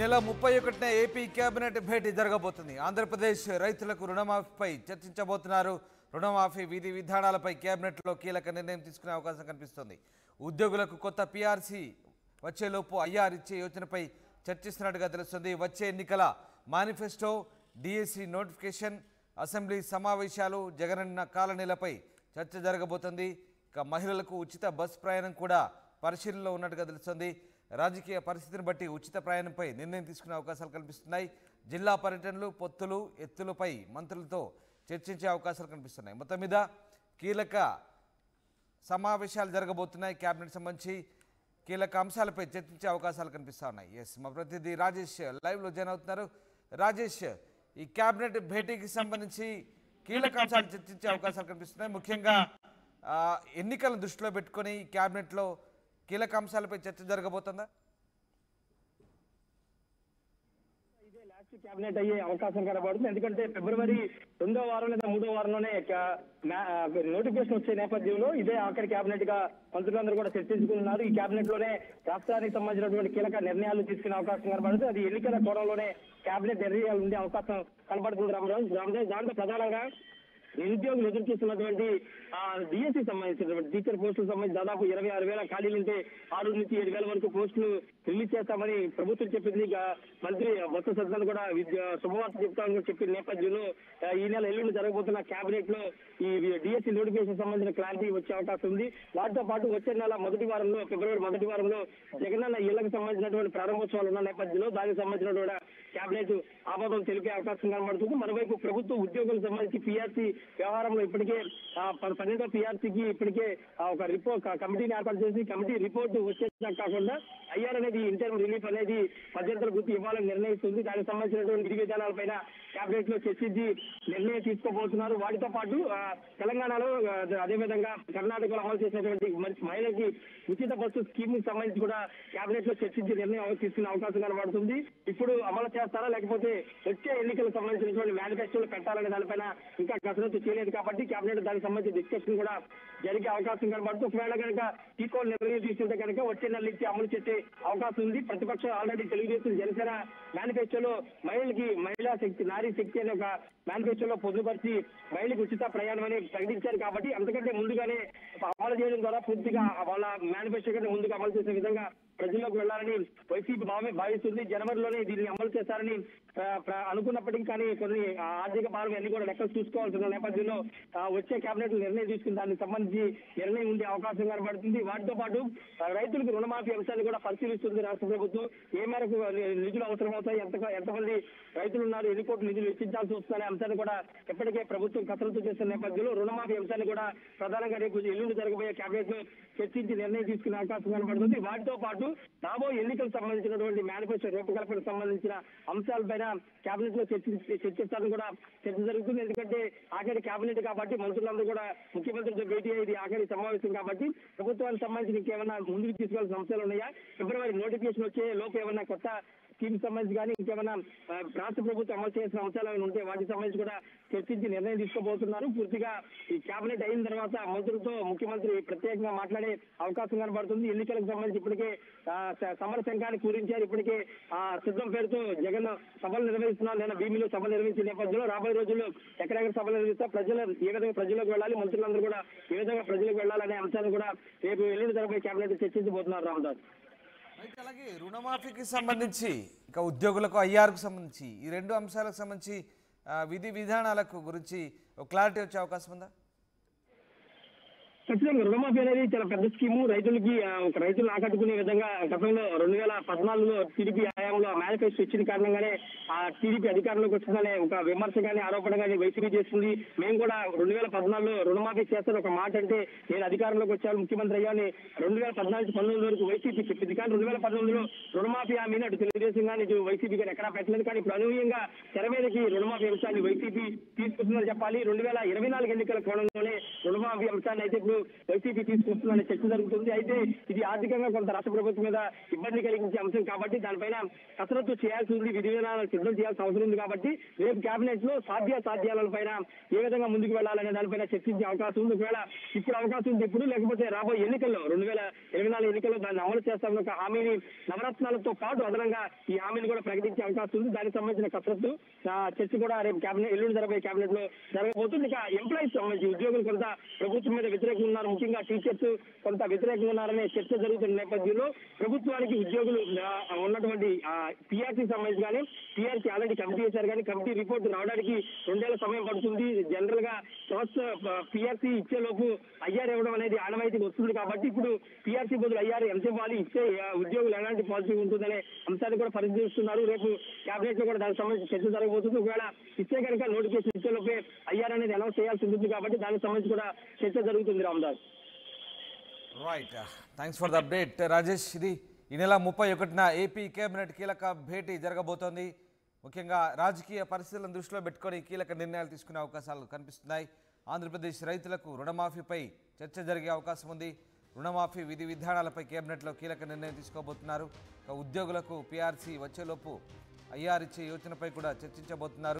నెల 31న AP cabinet భేటీ జరగబోతుంది. ఆంధ్రప్రదేశ్ రైతులకు రుణమాఫీపై చర్చించబోతున్నారు. రుణమాఫీ విధి విధానాలపై కేబినెట్లో కీలక నిర్ణయం తీసుకునే అవకాశం కనిపిస్తుంది. ఉద్యోగులకు కొత్త పీఆర్సీ వచ్చేలోపు ఐఆర్ ఇచ్చే యోచనపై చర్చిస్తున్నట్టుగా తెలుస్తుంది. వచ్చే ఎన్నికల మేనిఫెస్టో, డిఎస్సి నోటిఫికేషన్, అసెంబ్లీ సమావేశాలు, జగనన్న కాలనీలపై చర్చ జరగబోతుంది. ఇక మహిళలకు ఉచిత బస్ ప్రయాణం కూడా పరిశీలనలో ఉన్నట్టుగా తెలుస్తుంది. రాజకీయ పరిస్థితిని బట్టి ఉచిత ప్రయాణంపై నిర్ణయం తీసుకునే అవకాశాలు కనిపిస్తున్నాయి. జిల్లా పర్యటనలు, పొత్తులు, ఎత్తులపై మంత్రులతో చర్చించే అవకాశాలు కనిపిస్తున్నాయి. మొత్తం మీద కీలక సమావేశాలు జరగబోతున్నాయి. క్యాబినెట్ సంబంధించి కీలక అంశాలపై చర్చించే అవకాశాలు కనిపిస్తూ ఉన్నాయి. మా ప్రతినిధి రాజేష్ లైవ్లో జాయిన్ అవుతున్నారు. రాజేష్, ఈ క్యాబినెట్ భేటీకి సంబంధించి కీలక అంశాలు చర్చించే అవకాశాలు కనిపిస్తున్నాయి. ముఖ్యంగా ఎన్నికలను దృష్టిలో పెట్టుకొని ఈ క్యాబినెట్లో కీలక అంశాలపై చర్చ జరగబోతుందా? ఇదే లాస్ట్ క్యాబినెట్ అయ్యే అవకాశం కనబడుతుంది. ఎందుకంటే ఫిబ్రవరి 2వ వారం లేదా 3వ వారంలోనే నోటిఫికేషన్ వచ్చే నేపథ్యంలో ఇదే ఆఖరి క్యాబినెట్ గా మంత్రులందరూ కూడా చర్చించుకున్నారు. ఈ క్యాబినెట్ లోనే రాష్ట్రానికి సంబంధించినటువంటి కీలక నిర్ణయాలు తీసుకునే అవకాశం కనబడుతుంది. అది ఎన్నికల కోణంలోనే క్యాబినెట్ నిర్ణయాలు ఉండే అవకాశం కనబడుతుంది. రామరాజు, దాంట్లో ప్రధానంగా నిరుద్యోగులు ఎదురు చూస్తున్నటువంటి డిఎస్సి సంబంధించినటువంటి టీచర్ పోస్టులకు సంబంధించి దాదాపు 26,000 ఖాళీలు ఉంటే 6 నుంచి 7,000 వరకు పోస్టులు రిలీజ్ చేస్తామని ప్రభుత్వం చెప్పింది. మంత్రి బొత్స సత్యనారాయణ కూడా శుభవార్త చెప్తామని చెప్పిన నేపథ్యంలో ఈ నెల ఎల్లుండి జరగబోతున్న క్యాబినెట్ లో ఈ డిఎస్సి నోటిఫికేషన్ సంబంధించిన క్లారిటీ వచ్చే అవకాశం ఉంది. వాటితో పాటు వచ్చే నెల ఫిబ్రవరి మొదటి వారంలో జగనన్న ఇళ్లకు సంబంధించినటువంటి ప్రారంభోత్సవాలు ఉన్న నేపథ్యంలో దానికి సంబంధించినటువంటి క్యాబినెట్ ఆమోదం తెలిపే అవకాశం కనబడుతుంది. మరోవైపు ప్రభుత్వ ఉద్యోగులకు సంబంధించి పీఆర్సీ వ్యవహారంలో ఇప్పటికే 12వ పీఆర్సీకి ఇప్పటికే ఒక కమిటీని ఏర్పాటు చేసి కమిటీ రిపోర్టు వచ్చేదా కాకుండా ఐఆర్ అనేది ఇంటర్మ్ రిలీఫ్ అనేది మధ్యంతర గుర్తు ఇవ్వాలని నిర్ణయిస్తుంది. దానికి సంబంధించినటువంటి విధి విధానాలపైన క్యాబినెట్ లో చర్చించి నిర్ణయం తీసుకోబోతున్నారు. వాటితో పాటు తెలంగాణలో అదేవిధంగా కర్ణాటకలో అమలు చేసినటువంటి మహిళలకి ఉచిత బస్సు స్కీమ్ కి సంబంధించి కూడా క్యాబినెట్ లో చర్చించి నిర్ణయం తీసుకునే అవకాశం కనబడుతుంది. ఇప్పుడు అమలు చేస్తారా లేకపోతే వచ్చే ఎన్నికలకు సంబంధించినటువంటి మేనిఫెస్టోలు పెట్టాలనే దానిపైన ఇంకా కసరత్తు చేయలేదు కాబట్టి క్యాబినెట్ దానికి సంబంధించి డిస్కషన్ కూడా జరిగే అవకాశం కనబడుతుంది. ఒకవేళ కనుక ఈక్వల్ నిర్ణయం తీసుకుంటే కనుక వచ్చే నెల నుంచి అమలు చేసే అవకాశం ఉంది. ప్రతిపక్షం ఆల్రెడీ తెలుగుదేశం జనసేన మేనిఫెస్టోలో మహిళా శక్తి, నారీ శక్తి అనే ఒక మేనిఫెస్టోలో పొందుపరిచి మహిళలకు ఉచిత ప్రయాణం అని ప్రకటించారు. కాబట్టి అంతకంటే ముందుగానే అమలు చేయడం ద్వారా పూర్తిగా వాళ్ళ మేనిఫెస్టో కంటే ముందుగా అమలు చేసే విధంగా ప్రజల్లోకి వెళ్లాలని వైసీపీ భావిస్తుంది. జనవరిలోనే దీన్ని అమలు చేస్తారని అనుకున్నప్పటికీ కానీ కొన్ని ఆర్థిక భారం అన్ని కూడా లెక్కలు చూసుకోవాల్సిన నేపథ్యంలో వచ్చే కేబినెట్ నిర్ణయం తీసుకుని దానికి సంబంధించి నిర్ణయం ఉండే అవకాశం కనబడుతుంది. వాటితో పాటు రైతులకు రుణమాఫీ అంశాన్ని కూడా పరిశీలిస్తుంది రాష్ట్ర ప్రభుత్వం. ఏ మేరకు నిధులు అవసరమవుతాయి, ఎంతమంది రైతులు ఉన్నారు, ఎన్ని కోట్ల నిధులు వెచ్చించాల్సి వస్తుందనే అంశాన్ని కూడా ఇప్పటికే ప్రభుత్వం కసరత్తు చేస్తున్న నేపథ్యంలో రుణమాఫీ అంశాన్ని కూడా ప్రధానంగా రేపు ఎల్లుండి జరగబోయే కేబినెట్ లో చర్చించి నిర్ణయం తీసుకునే అవకాశం కనబడుతుంది. వాటితో పాటు రాబోయే ఎన్నికలకు సంబంధించినటువంటి మేనిఫెస్టో రూపకల్పనకు సంబంధించిన అంశాలపైన కేబినెట్ లో చర్చిస్తారని కూడా చర్చ జరుగుతుంది. ఎందుకంటే ఆఖరి కేబినెట్ కాబట్టి మంత్రులందరూ కూడా ముఖ్యమంత్రితో భేటీ అయ్యేది ఆఖరి సమావేశం కాబట్టి ప్రభుత్వానికి సంబంధించి ఇంకేమైనా ముందుకు తీసుకోవాల్సిన అంశాలు ఉన్నాయా, ఫిబ్రవరి నోటిఫికేషన్ వచ్చే లోపు ఏమైనా కొత్త స్కీమ్ సంబంధించి కానీ ఇంకేమైనా రాష్ట్ర ప్రభుత్వం అమలు చేసిన అంశాలు ఉంటే వాటికి సంబంధించి కూడా చర్చించి నిర్ణయం తీసుకోబోతున్నారు. పూర్తిగా ఈ కేబినెట్ అయిన తర్వాత మంత్రులతో ముఖ్యమంత్రి ప్రత్యేకంగా మాట్లాడే అవకాశం కనబడుతుంది. ఎన్నికలకు సంబంధించి ఇప్పటికే సమర సంఘాన్ని పూరించారు. ఇప్పటికే సిద్ధం పేరుతో జగన్ సభలు నిర్వహిస్తున్నారు. నేను భీమిలో సభలు నిర్వహించిన నేపథ్యంలో రాబోయే రోజుల్లో ఎక్కడెక్కడ సభలు నిర్వహిస్తా ఏ విధంగా ప్రజలకు వెళ్ళాలి, మంత్రులందరూ కూడా ఏ విధంగా ప్రజలకు వెళ్ళాలనే అంశాన్ని కూడా రేపు ఎల్లుండి జరగబోయే కేబినెట్ చర్చించబోతున్నారు. రామదాస్, అలాగే రుణమాఫీకి సంబంధించి ఇంకా ఉద్యోగులకు ఐఆర్కు సంబంధించి ఈ రెండు అంశాలకు సంబంధించి విధి విధానాలకు గురించి ఒక క్లారిటీ వచ్చే అవకాశం ఉందా? ఖచ్చితంగా రుణమాఫీ అనేది చాలా పెద్ద స్కీము. రైతులను ఆకట్టుకునే విధంగా గతంలో 2014లో టీడీపీ హయాంలో మేనిఫెస్టో ఇచ్చిన కారణంగానే ఆ టీడీపీ అధికారంలోకి వచ్చిందనే ఒక విమర్శ కానీ ఆరోపణ కానీ వైసీపీ చేస్తుంది. మేము కూడా 2014లో రుణమాఫీ చేస్తాను ఒక మాట అంటే నేను అధికారంలోకి వచ్చాను, ముఖ్యమంత్రి అయ్యాని 2014-19 వరకు వైసీపీ చెప్పింది. కానీ 2019లో రుణమాఫీ హామీని అటు తెలుగుదేశం కానీ ఇటు వైసీపీ కానీ ఎక్కడా పెట్టలేదు. కానీ ఇప్పుడు అనూహ్యంగా తెర మీదకి రుణమాఫీ అంశాన్ని వైసీపీ తీసుకుంటుందని చెప్పాలి. 2024 ఎన్నికల కోణంలోనే రుణమాఫీ అంశాన్ని అయితే ఇప్పుడు వైసీపీ తీసుకొస్తుందనే చర్చ జరుగుతుంది. అయితే ఇది ఆర్థికంగా కొంత రాష్ట్ర ప్రభుత్వం మీద ఇబ్బంది కలిగించే అంశం కాబట్టి దానిపైన కసరత్తు చేయాల్సి ఉంది, విధి విధానాలు సిద్ధం చేయాల్సిన అవసరం ఉంది. కాబట్టి రేపు కేబినెట్ లో సాధ్యాసాధ్యాల పైన ఏ విధంగా ముందుకు వెళ్లాలనే దానిపైన చర్చించే అవకాశం ఉంది. ఒకవేళ ఇప్పుడు అవకాశం ఉంది ఇప్పుడు, లేకపోతే రాబోయే ఎన్నికల్లో 2024 ఎన్నికల్లో దాన్ని అమలు చేస్తామని ఒక హామీని నవరత్నాలతో పాటు అదనంగా ఈ హామీని కూడా ప్రకటించే అవకాశం ఉంది. దానికి సంబంధించిన కసరత్తు చర్చ కూడా రేపు కేబినెట్ ఎల్లుండి జరగబోయే కేబినెట్ లో జరగబోతుంది. ఇక ఎంప్లాయీస్ సంబంధించి ఉద్యోగులు కొంత ప్రభుత్వం మీద వ్యతిరేకంగా ఉన్నారు, ముఖ్యంగా టీచర్స్ కొంత వ్యతిరేకంగా ఉన్నారనే చర్చ జరుగుతున్న నేపథ్యంలో ప్రభుత్వానికి ఉద్యోగులు ఉన్నటువంటి పిఆర్సీ సంబంధించి కానీ పిఆర్సీ ఆల్రెడీ కమిటీ చేశారు, కానీ కమిటీ రిపోర్ట్ రావడానికి 2 ఏళ్ల సమయం పడుతుంది. జనరల్ గా పిఆర్సీ ఇచ్చే లోపు ఐఆర్ ఇవ్వడం అనేది ఆనవాయితీకి వస్తుంది. కాబట్టి ఇప్పుడు పిఆర్సీ బదులు ఐఆర్ ఎంత ఇవ్వాలి, ఇచ్చే ఉద్యోగులు ఎలాంటి పాలసీ ఉంటుందనే అంశాన్ని కూడా పరిశీలిస్తున్నారు. రేపు కేబినెట్ లో కూడా దానికి సంబంధించి చర్చ జరగబోతుంది. ఒకవేళ ఇచ్చే కనుక నోటిఫికేషన్ ఇచ్చే లోపే ఐఆర్ అనేది అనౌన్స్ చేయాల్సి ఉంటుంది. కాబట్టి దానికి సంబంధించి కూడా చర్చ జరుగుతుంది. Ramdas. Right, thanks for the update Rajesh. ఇది ఈ నెల 31న ఏపీ కేబినెట్ కీలక భేటీ జరగబోతోంది. ముఖ్యంగా రాజకీయ పరిస్థితులను దృష్టిలో పెట్టుకొని కీలక నిర్ణయాలు తీసుకునే అవకాశాలు కనిపిస్తున్నాయి. ఆంధ్రప్రదేశ్ రైతులకు రుణమాఫీపై చర్చ జరిగే అవకాశం ఉంది. రుణమాఫీ విధి విధానాలపై కేబినెట్లో కీలక నిర్ణయం తీసుకోబోతున్నారు. ఉద్యోగులకు పీఆర్సీ వచ్చేలోపు ఐఆర్ ఇచ్చే యోచనపై కూడా చర్చించబోతున్నారు.